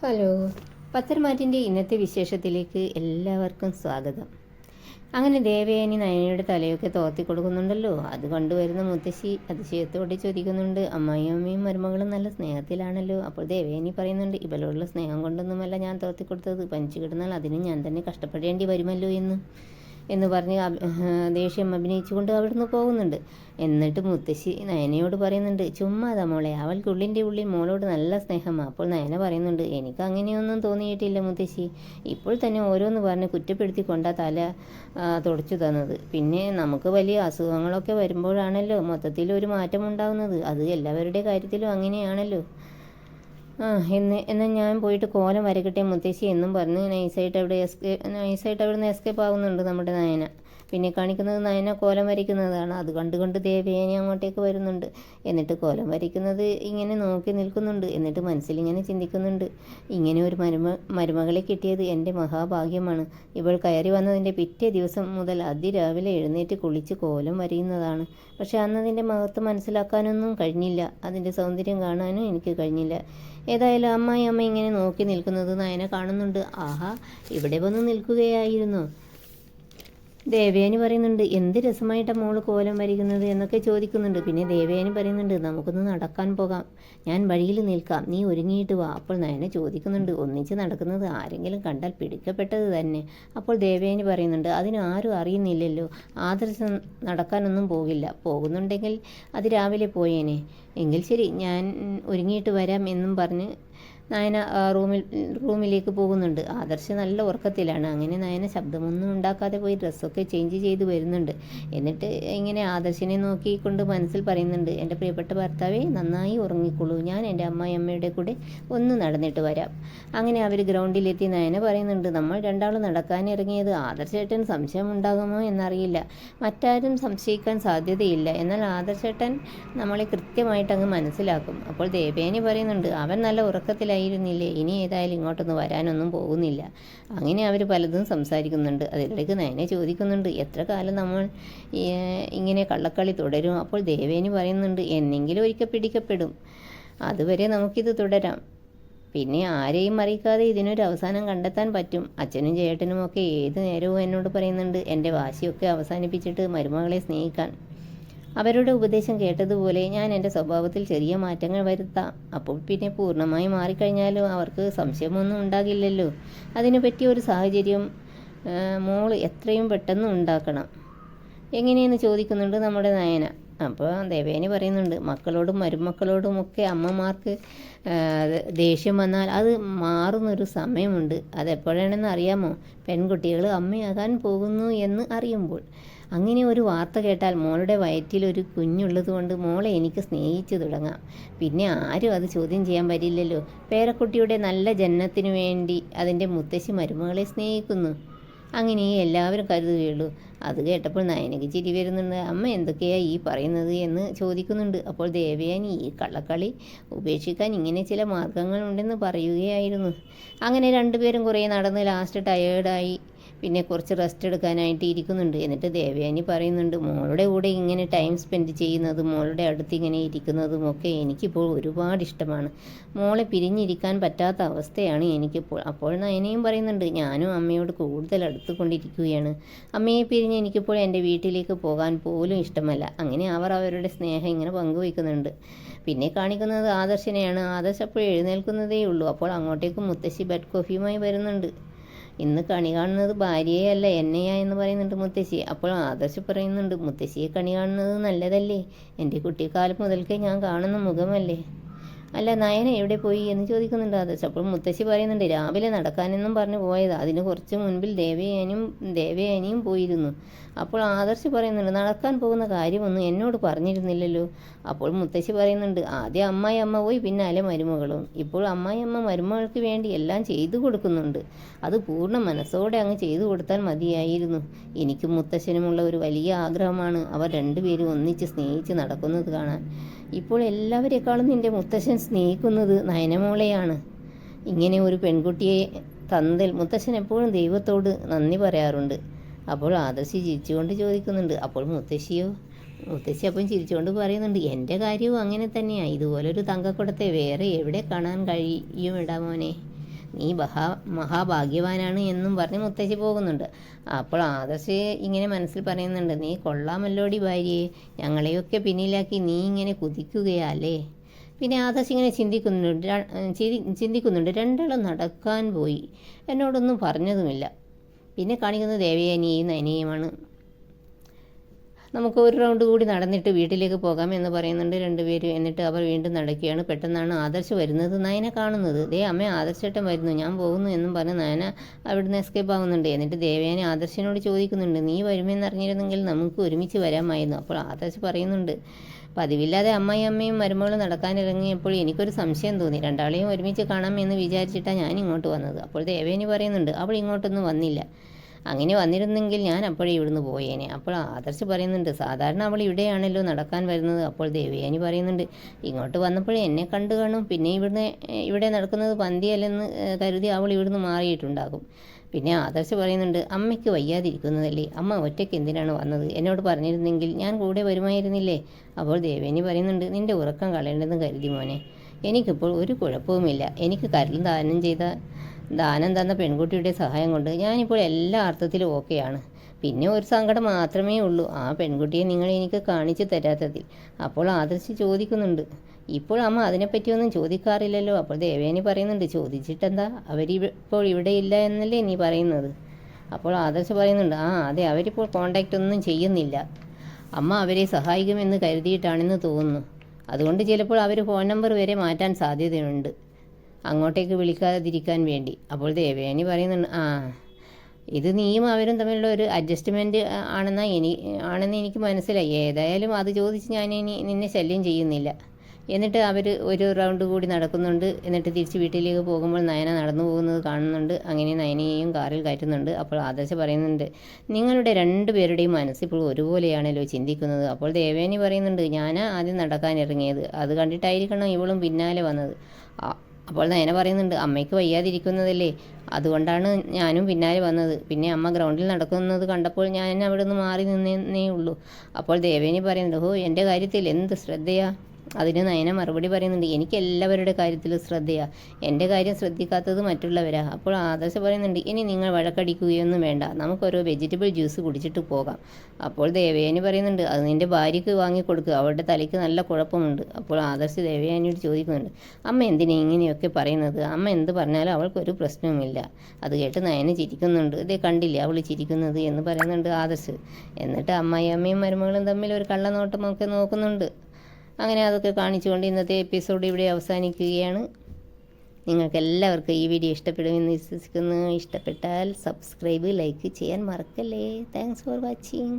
Hello, പത്തരമാറ്റിൻ്റെ ഇന്നത്തെ വിശേഷത്തിലേക്ക് എല്ലാവർക്കും സ്വാഗതം. അങ്ങനെ ദേവയാനി നയനയുടെ തലയൊക്കെ തോർത്തി കൊടുക്കുന്നുണ്ടല്ലോ. അത് കണ്ടുവരുന്ന മുത്തശ്ശി അതിശയത്തോടെ ചോദിക്കുന്നുണ്ട്, അമ്മായിയമ്മയും മരുമകളും നല്ല സ്നേഹത്തിലാണല്ലോ. അപ്പോൾ ദേവയാനി പറയുന്നുണ്ട്, ഇവളോടുള്ള സ്നേഹം കൊണ്ടൊന്നുമല്ല ഞാൻ തോർത്തി കൊടുത്തത്, പനിച്ചു കിടന്നാൽ അതിന് ഞാൻ തന്നെ കഷ്ടപ്പെടേണ്ടി വരുമല്ലോ എന്ന് പറഞ്ഞ് ദേഷ്യം അഭിനയിച്ചുകൊണ്ട് അവിടുന്ന് പോകുന്നുണ്ട്. എന്നിട്ട് മുത്തശ്ശി നയനയോട് പറയുന്നുണ്ട്, ചുമ്മാതാ മോളെ, അവൾക്കുള്ളിൻ്റെ ഉള്ളിൽ മോളോട് നല്ല സ്നേഹമാണ്. അപ്പോൾ നയന പറയുന്നുണ്ട്, എനിക്ക് അങ്ങനെയൊന്നും തോന്നിയിട്ടില്ല മുത്തശ്ശി, ഇപ്പോൾ തന്നെ ഓരോന്ന് പറഞ്ഞ് കുറ്റപ്പെടുത്തിക്കൊണ്ടാ തല തുടച്ചു തന്നത്. പിന്നെ നമുക്ക് വലിയ അസുഖങ്ങളൊക്കെ വരുമ്പോഴാണല്ലോ മൊത്തത്തിൽ മാറ്റം ഉണ്ടാകുന്നത്. അത് എല്ലാവരുടെ കാര്യത്തിലും അങ്ങനെയാണല്ലോ. എന്നാൽ ഞാൻ പോയിട്ട് കോലം വരയ്ക്കട്ടെ മുത്തശ്ശി എന്നും പറഞ്ഞ് നൈസായിട്ട് അവിടുന്ന് എസ്കേപ്പ് ആവുന്നുണ്ട് നമ്മുടെ നയന. പിന്നെ കാണിക്കുന്നത് നയന കോലം വരയ്ക്കുന്നതാണ്. അത് കണ്ടുകൊണ്ട് ദേവയാനി അങ്ങോട്ടേക്ക് വരുന്നുണ്ട്. എന്നിട്ട് കോലം വരയ്ക്കുന്നത് ഇങ്ങനെ നോക്കി നിൽക്കുന്നുണ്ട്. എന്നിട്ട് മനസ്സിലിങ്ങനെ ചിന്തിക്കുന്നുണ്ട്, ഇങ്ങനെ ഒരു മരുമകളെ കിട്ടിയത് എൻ്റെ മഹാഭാഗ്യമാണ്. ഇവൾ കയറി വന്നതിൻ്റെ പിറ്റേ ദിവസം മുതൽ അതിരാവിലെ എഴുന്നേറ്റ് കുളിച്ച് കോലം വരയുന്നതാണ്. പക്ഷെ അന്നതിൻ്റെ മഹത്വം മനസ്സിലാക്കാനൊന്നും കഴിഞ്ഞില്ല, അതിൻ്റെ സൗന്ദര്യം കാണാനും എനിക്ക് കഴിഞ്ഞില്ല. ഏതായാലും അമ്മ ഇങ്ങനെ നോക്കി നിൽക്കുന്നത് നയന കാണുന്നുണ്ട്. ആഹാ, ഇവിടെ വന്ന് നിൽക്കുകയായിരുന്നു. ദേവയാനി പറയുന്നുണ്ട്, എന്ത് രസമായിട്ടാണ് മോള് കോലം വരയ്ക്കുന്നത് എന്നൊക്കെ ചോദിക്കുന്നുണ്ട്. പിന്നെ ദേവയാനി പറയുന്നുണ്ട്, നമുക്കൊന്ന് നടക്കാൻ പോകാം, ഞാൻ വഴിയിൽ നിൽക്കാം, നീ ഒരുങ്ങിയിട്ട് വാ. അപ്പോൾ നയന ചോദിക്കുന്നുണ്ട്, ഒന്നിച്ച് നടക്കുന്നത് ആരെങ്കിലും കണ്ടാൽ പിടിക്കപ്പെട്ടത് തന്നെ. അപ്പോൾ ദേവയാനി പറയുന്നുണ്ട്, അതിന് ആരും അറിയുന്നില്ലല്ലോ, ആദർശം നടക്കാനൊന്നും പോകില്ല, പോകുന്നുണ്ടെങ്കിൽ അത് രാവിലെ പോയേനെ. എങ്കിൽ ശരി, ഞാൻ ഒരുങ്ങിയിട്ട് വരാം എന്നും പറഞ്ഞ് നയന റൂമിലേക്ക് പോകുന്നുണ്ട്. ആദർശ് നല്ല ഉറക്കത്തിലാണ്. അങ്ങനെ നയന ശബ്ദമൊന്നും ഉണ്ടാക്കാതെ പോയി ഡ്രസ്സൊക്കെ ചേഞ്ച് ചെയ്ത് വരുന്നുണ്ട്. എന്നിട്ട് ഇങ്ങനെ ആദർശിനെ നോക്കിക്കൊണ്ട് മനസ്സിൽ പറയുന്നുണ്ട്, എൻ്റെ പ്രിയപ്പെട്ട ഭർത്താവേ, നന്നായി ഉറങ്ങിക്കൊള്ളൂ, ഞാൻ എൻ്റെ അമ്മയുടെ കൂടെ ഒന്ന് നടന്നിട്ട് വരാം. അങ്ങനെ അവർ ഗ്രൗണ്ടിലെത്തി. നയന പറയുന്നുണ്ട്, നമ്മൾ രണ്ടാളും നടക്കാനിറങ്ങിയത് ആദർശേട്ടൻ സംശയമുണ്ടാകുമോ എന്നറിയില്ല, മറ്റാരും സംശയിക്കാൻ സാധ്യതയില്ല, എന്നാൽ ആദർശേട്ടൻ നമ്മളെ കൃത്യമായിട്ട് അങ്ങ് മനസ്സിലാക്കും. അപ്പോൾ ദേവയാനി പറയുന്നുണ്ട്, അവൻ നല്ല ഉറക്കത്തിലായി ഇനി ഏതായാലും ഇങ്ങോട്ടൊന്നും വരാനൊന്നും പോകുന്നില്ല. അങ്ങനെ അവർ പലതും സംസാരിക്കുന്നുണ്ട്. അതിനിടയ്ക്ക് നയനെ ചോദിക്കുന്നുണ്ട്, എത്ര കാലം നമ്മൾ ഇങ്ങനെ കള്ളക്കളി തുടരും? അപ്പോൾ ദേവേനി പറയുന്നുണ്ട്, എന്നെങ്കിലും ഒരിക്കൽ പിടിക്കപ്പെടും, അതുവരെ നമുക്കിത് തുടരാം. പിന്നെ ആരെയും അറിയിക്കാതെ ഇതിനൊരു അവസാനം കണ്ടെത്താൻ പറ്റും. അച്ഛനും ചേട്ടനും ഒക്കെ ഏത് നേരവും എന്നോട് പറയുന്നുണ്ട്, എൻ്റെ വാശിയൊക്കെ അവസാനിപ്പിച്ചിട്ട് മരുമകളെ സ്നേഹിക്കാൻ. അവരുടെ ഉപദേശം കേട്ടതുപോലെ ഞാൻ എൻ്റെ സ്വഭാവത്തിൽ ചെറിയ മാറ്റങ്ങൾ വരുത്താം. അപ്പോൾ പിന്നെ പൂർണ്ണമായി മാറിക്കഴിഞ്ഞാലും അവർക്ക് സംശയമൊന്നും ഉണ്ടാകില്ലല്ലോ. അതിനു പറ്റിയ ഒരു സാഹചര്യം മോൾ എത്രയും പെട്ടെന്ന് ഉണ്ടാക്കണം. എങ്ങനെയെന്ന് ചോദിക്കുന്നുണ്ട് നമ്മുടെ നയന. അപ്പോൾ ദേവേനി പറയുന്നുണ്ട്, മക്കളോടും മരുമക്കളോടുമൊക്കെ അമ്മമാർക്ക് ദേഷ്യം വന്നാൽ അത് മാറുന്നൊരു സമയമുണ്ട്. അതെപ്പോഴാണെന്ന് അറിയാമോ? പെൺകുട്ടികൾ അമ്മയാകാൻ പോകുന്നു എന്ന് അറിയുമ്പോൾ. അങ്ങനെ ഒരു വാർത്ത കേട്ടാൽ മോളുടെ വയറ്റിലൊരു കുഞ്ഞുള്ളത് കൊണ്ട് മോളെ എനിക്ക് സ്നേഹിച്ചു തുടങ്ങാം. പിന്നെ ആരും അത് ചോദ്യം ചെയ്യാൻ പറ്റില്ലല്ലോ. പേരക്കുട്ടിയുടെ നല്ല ജനനത്തിനു വേണ്ടി അതിൻ്റെ മുത്തശ്ശി മരുമകളെ സ്നേഹിക്കുന്നു, അങ്ങനെയേ എല്ലാവരും കരുതുകയുള്ളൂ. അത് കേട്ടപ്പോൾ നയനക്ക് ചിരി വരുന്നുണ്ട്. അമ്മ എന്തൊക്കെയാണ് ഈ പറയുന്നത് എന്ന് ചോദിക്കുന്നുണ്ട്. അപ്പോൾ ദേവയാനി ഈ കള്ളക്കളി ഉപേക്ഷിക്കാൻ ഇങ്ങനെ ചില മാർഗങ്ങളുണ്ടെന്ന് പറയുകയായിരുന്നു. അങ്ങനെ രണ്ടുപേരും കുറേ നടന്ന് ലാസ്റ്റ് ടയേർഡായി പിന്നെ കുറച്ച് റെസ്റ്റ് എടുക്കാനായിട്ട് ഇരിക്കുന്നുണ്ട്. എന്നിട്ട് ദേവയാനി പറയുന്നുണ്ട്, മോളുടെ കൂടെ ഇങ്ങനെ ടൈം സ്പെൻഡ് ചെയ്യുന്നതും മോളുടെ അടുത്ത് ഇങ്ങനെ ഇരിക്കുന്നതും ഒക്കെ എനിക്കിപ്പോൾ ഒരുപാട് ഇഷ്ടമാണ്. മോളെ പിരിഞ്ഞിരിക്കാൻ പറ്റാത്ത അവസ്ഥയാണ് എനിക്കിപ്പോൾ. അപ്പോൾ നയനയും പറയുന്നുണ്ട്, ഞാനും അമ്മയോട് കൂടുതൽ അടുത്തുകൊണ്ടിരിക്കുകയാണ്. അമ്മയെ പിരിഞ്ഞ് എനിക്കിപ്പോൾ എൻ്റെ വീട്ടിലേക്ക് പോകാൻ പോലും ഇഷ്ടമല്ല. അങ്ങനെ അവർ അവരുടെ സ്നേഹം ഇങ്ങനെ പങ്കുവയ്ക്കുന്നുണ്ട്. പിന്നെ കാണിക്കുന്നത് ആദർശനെയാണ്. ആദർശ് അപ്പോൾ എഴുന്നേൽക്കുന്നതേ ഉള്ളൂ. അപ്പോൾ അങ്ങോട്ടേക്ക് മുത്തശ്ശി ബെഡ് കോഫിയുമായി വരുന്നുണ്ട്. ഇന്ന് കണി കാണുന്നത് ഭാര്യയെ അല്ല എന്നെയാ എന്ന് പറയുന്നുണ്ട് മുത്തശ്ശി. അപ്പോൾ ആദർശ് പറയുന്നുണ്ട്, മുത്തശ്ശിയെ കണി കാണുന്നത് നല്ലതല്ലേ, എൻ്റെ കുട്ടിക്കാലം മുതൽക്കേ ഞാൻ കാണുന്ന മുഖമല്ലേ. അല്ല, നയന എവിടെ പോയി എന്ന് ചോദിക്കുന്നുണ്ട് ആദർശ്. അപ്പോൾ മുത്തശ്ശി പറയുന്നുണ്ട്, രാവിലെ നടക്കാനെന്നും പറഞ്ഞു പോയത്, അതിന് കുറച്ച് മുൻപിൽ ദേവയാനിയും പോയിരുന്നു. അപ്പോൾ ആദർശ് പറയുന്നുണ്ട്, നടക്കാൻ പോകുന്ന കാര്യമൊന്നും എന്നോട് പറഞ്ഞിരുന്നില്ലല്ലോ. അപ്പോൾ മുത്തശ്ശി പറയുന്നുണ്ട്, ആദ്യം അമ്മ പോയി, പിന്നാലെ മരുമകളും. ഇപ്പോൾ അമ്മ മരുമകൾക്ക് വേണ്ടി എല്ലാം ചെയ്തു കൊടുക്കുന്നുണ്ട്. അത് പൂർണ്ണ മനസ്സോടെ അങ്ങ് ചെയ്തു കൊടുത്താൽ മതിയായിരുന്നു. എനിക്കും മുത്തശ്ശനുമുള്ള ഒരു വലിയ ആഗ്രഹമാണ് അവർ രണ്ടുപേരും ഒന്നിച്ച് സ്നേഹിച്ച് നടക്കുന്നത് കാണാൻ. ഇപ്പോൾ എല്ലാവരെക്കാളും നിൻ്റെ മുത്തശ്ശൻ സ്നേഹിക്കുന്നത് നയനമോളെയാണ്. ഇങ്ങനെ ഒരു പെൺകുട്ടിയെ തന്നതിൽ മുത്തശ്ശൻ എപ്പോഴും ദൈവത്തോട് നന്ദി പറയാറുണ്ട്. അപ്പോൾ ആദർശി ചിരിച്ചുകൊണ്ട് ചോദിക്കുന്നുണ്ട്. അപ്പോൾ മുത്തശ്ശി അപ്പം ചിരിച്ചുകൊണ്ട് പറയുന്നുണ്ട്, എൻ്റെ കാര്യവും അങ്ങനെ തന്നെയാണ്. ഇതുപോലൊരു തങ്കക്കുടത്തെ വേറെ എവിടെ കാണാൻ കഴിയുമിടാ മോനെ. നീ മഹാഭാഗ്യവാനാണ് എന്നും പറഞ്ഞ് മുത്തശ്ശി പോകുന്നുണ്ട്. അപ്പോൾ ആദർശ് ഇങ്ങനെ മനസ്സിൽ പറയുന്നുണ്ട്, നീ കൊള്ളാമല്ലോടി ഭാര്യയെ, ഞങ്ങളെയൊക്കെ പിന്നിലാക്കി നീ ഇങ്ങനെ കുതിക്കുകയല്ലേ. പിന്നെ ആദർശ് ഇങ്ങനെ ചിന്തിക്കുന്നുണ്ട്. രണ്ടാളും നടക്കാൻ പോയി, എന്നോടൊന്നും പറഞ്ഞതുമില്ല. പിന്നെ കാണിക്കുന്നത് ദേവയാനിയെയും നയനയുമാണ്. നമുക്ക് ഒരു റൗണ്ട് കൂടി നടന്നിട്ട് വീട്ടിലേക്ക് പോകാം എന്ന് പറയുന്നുണ്ട് രണ്ടുപേരും. എന്നിട്ട് അവർ വീണ്ടും നടക്കുകയാണ്. പെട്ടെന്നാണ് ആദർശ് വരുന്നത് നയന കാണുന്നത്. അമ്മ ആദർശേട്ടൻ വരുന്നു, ഞാൻ പോകുന്നു എന്നും പറഞ്ഞ് നയന അവിടുന്ന് എസ്കേപ്പ് ആവുന്നുണ്ട്. എന്നിട്ട് ദേവയാനി ആദർശിനോട് ചോദിക്കുന്നുണ്ട്, നീ വരുമെന്നറിഞ്ഞിരുന്നെങ്കിൽ നമുക്ക് ഒരുമിച്ച് വരാമായിരുന്നു. അപ്പോൾ ആദർശ് പറയുന്നുണ്ട്, പതിവില്ലാതെ അമ്മയും മരുമകളും നടക്കാനിറങ്ങിയപ്പോൾ എനിക്കൊരു സംശയം തോന്നി. രണ്ടാളെയും ഒരുമിച്ച് കാണാമെന്ന് വിചാരിച്ചിട്ടാണ് ഞാൻ ഇങ്ങോട്ട് വന്നത്. അപ്പോൾ ദേവയാനി പറയുന്നുണ്ട്, അവൾ ഇങ്ങോട്ടൊന്നും വന്നില്ല. അങ്ങനെ വന്നിരുന്നെങ്കിൽ ഞാൻ അപ്പോഴേ ഇവിടുന്ന് പോയേനെ. അപ്പോൾ ആദർശ് പറയുന്നുണ്ട്, സാധാരണ അവൾ ഇവിടെയാണല്ലോ നടക്കാൻ വരുന്നത്. അപ്പോൾ ദേവയാനി പറയുന്നുണ്ട്, ഇങ്ങോട്ട് വന്നപ്പോഴേ എന്നെ കണ്ടു കാണും, പിന്നെ ഇവിടെ നടക്കുന്നത് പന്തിയല്ലെന്ന് കരുതി അവൾ ഇവിടുന്ന് മാറിയിട്ടുണ്ടാകും. പിന്നെ ആദർശ് പറയുന്നുണ്ട്, അമ്മയ്ക്ക് വയ്യാതിരിക്കുന്നതല്ലേ, അമ്മ ഒറ്റയ്ക്ക് എന്തിനാണ് വന്നത്, എന്നോട് പറഞ്ഞിരുന്നെങ്കിൽ ഞാൻ കൂടെ വരുമായിരുന്നില്ലേ. അപ്പോൾ ദേവയാനി പറയുന്നുണ്ട്, നിൻ്റെ ഉറക്കം കളയേണ്ടെന്ന് കരുതി മോനെ, എനിക്കിപ്പോൾ ഒരു കുഴപ്പവുമില്ല. എനിക്ക് കരൾ ദാനം തന്ന പെൺകുട്ടിയുടെ സഹായം കൊണ്ട് ഞാനിപ്പോൾ എല്ലാ അർത്ഥത്തിലും ഓക്കെയാണ്. പിന്നെ ഒരു സങ്കടം മാത്രമേ ഉള്ളൂ, ആ പെൺകുട്ടിയെ നിങ്ങൾ എനിക്ക് കാണിച്ചു തരാത്തതിൽ. അപ്പോൾ ആദർശ് ചോദിക്കുന്നുണ്ട്, ഇപ്പോൾ അമ്മ അതിനെപ്പറ്റിയൊന്നും ചോദിക്കാറില്ലല്ലോ. അപ്പോൾ ദേവയാനി പറയുന്നുണ്ട്, ചോദിച്ചിട്ടെന്താ, അവരിപ്പോൾ ഇവിടെ ഇല്ല എന്നല്ലേ നീ പറയുന്നത്. അപ്പോൾ ആദർശ് പറയുന്നുണ്ട്, അതെ, അവരിപ്പോൾ കോണ്ടാക്റ്റ് ഒന്നും ചെയ്യുന്നില്ല. അമ്മ അവരെ സഹായിക്കുമെന്ന് കരുതിയിട്ടാണെന്ന് തോന്നുന്നു. അതുകൊണ്ട് ചിലപ്പോൾ അവർ ഫോൺ നമ്പർ വരെ മാറ്റാൻ സാധ്യതയുണ്ട്, അങ്ങോട്ടേക്ക് വിളിക്കാതിരിക്കാൻ വേണ്ടി. അപ്പോൾ ദേവയാനി പറയുന്നുണ്ട്, ഇത് നീയും അവരും തമ്മിലുള്ള ഒരു അഡ്ജസ്റ്റ്മെൻറ്റ് ആണെന്ന് എനിക്ക് മനസ്സിലായി. ഏതായാലും അത് ചോദിച്ച് ഞാൻ നിന്നെ ശല്യം ചെയ്യുന്നില്ല. എന്നിട്ട് അവർ ഒരു റൗണ്ട് കൂടി നടക്കുന്നുണ്ട്. എന്നിട്ട് തിരിച്ച് വീട്ടിലേക്ക് പോകുമ്പോൾ നയന നടന്നു പോകുന്നത് കാണുന്നുണ്ട്. അങ്ങനെ നയനയെയും കാറിൽ കയറ്റുന്നുണ്ട്. അപ്പോൾ ആദർശ് പറയുന്നുണ്ട്, നിങ്ങളുടെ രണ്ടുപേരുടെയും മനസ്സിപ്പോൾ ഒരുപോലെയാണല്ലോ ചിന്തിക്കുന്നത്. അപ്പോൾ ദേവയാനി പറയുന്നുണ്ട്, ഞാൻ ആദ്യം നടക്കാനിറങ്ങിയത്, അത് കണ്ടിട്ടായിരിക്കണം ഇവളും പിന്നാലെ വന്നത്. അപ്പോൾ നയന പറയുന്നുണ്ട്, അമ്മയ്ക്ക് വയ്യാതിരിക്കുന്നതല്ലേ, അതുകൊണ്ടാണ് ഞാനും പിന്നാലെ വന്നത്. പിന്നെ അമ്മ ഗ്രൗണ്ടിൽ നടക്കുന്നത് കണ്ടപ്പോൾ ഞാൻ അവിടെ നിന്ന് മാറി നിന്നേ ഉള്ളൂ. അപ്പോൾ ദേവയാനി പറയുന്നുണ്ട്, എൻ്റെ കാര്യത്തിൽ എന്ത് ശ്രദ്ധയാ. അതിന് നയന മറുപടി പറയുന്നുണ്ട്, എനിക്ക് എല്ലാവരുടെ കാര്യത്തിലും ശ്രദ്ധയാണ്, എൻ്റെ കാര്യം ശ്രദ്ധിക്കാത്തത് മറ്റുള്ളവരാ. അപ്പോൾ ആദർശ് പറയുന്നുണ്ട്, ഇനി നിങ്ങൾ വഴക്കടിക്കുകയൊന്നും വേണ്ട, നമുക്കൊരു വെജിറ്റബിൾ ജ്യൂസ് കുടിച്ചിട്ട് പോകാം. അപ്പോൾ ദേവയാനി പറയുന്നുണ്ട്, അത് നിൻ്റെ ഭാര്യയ്ക്ക് വാങ്ങിക്കൊടുക്കുക, അവളുടെ തലയ്ക്ക് നല്ല കുഴപ്പമുണ്ട്. അപ്പോൾ ആദർശ് ദേവയാനിയോട് ചോദിക്കുന്നുണ്ട്, അമ്മ എന്തിനാ ഇങ്ങനെയൊക്കെ പറയുന്നത്, അമ്മ എന്ത് പറഞ്ഞാലും അവൾക്കൊരു പ്രശ്നവുമില്ല. അത് കേട്ട് നയന ചിരിക്കുന്നുണ്ട്. കണ്ടില്ലേ അവൾ ചിരിക്കുന്നത് എന്ന് പറയുന്നുണ്ട് ആദർശ്. എന്നിട്ട് അമ്മയും മരുമകളും തമ്മിൽ ഒരു കള്ളനോട്ടമൊക്കെ നോക്കുന്നുണ്ട്. അങ്ങനെ അതൊക്കെ കാണിച്ചുകൊണ്ട് ഇന്നത്തെ എപ്പിസോഡ് ഇവിടെ അവസാനിക്കുകയാണ്. നിങ്ങൾക്കെല്ലാവർക്കും ഈ വീഡിയോ ഇഷ്ടപ്പെടുമെന്ന് വിശ്വസിക്കുന്നു. ഇഷ്ടപ്പെട്ടാൽ സബ്സ്ക്രൈബ്, ലൈക്ക് ചെയ്യാൻ മറക്കല്ലേ. Thanks for watching.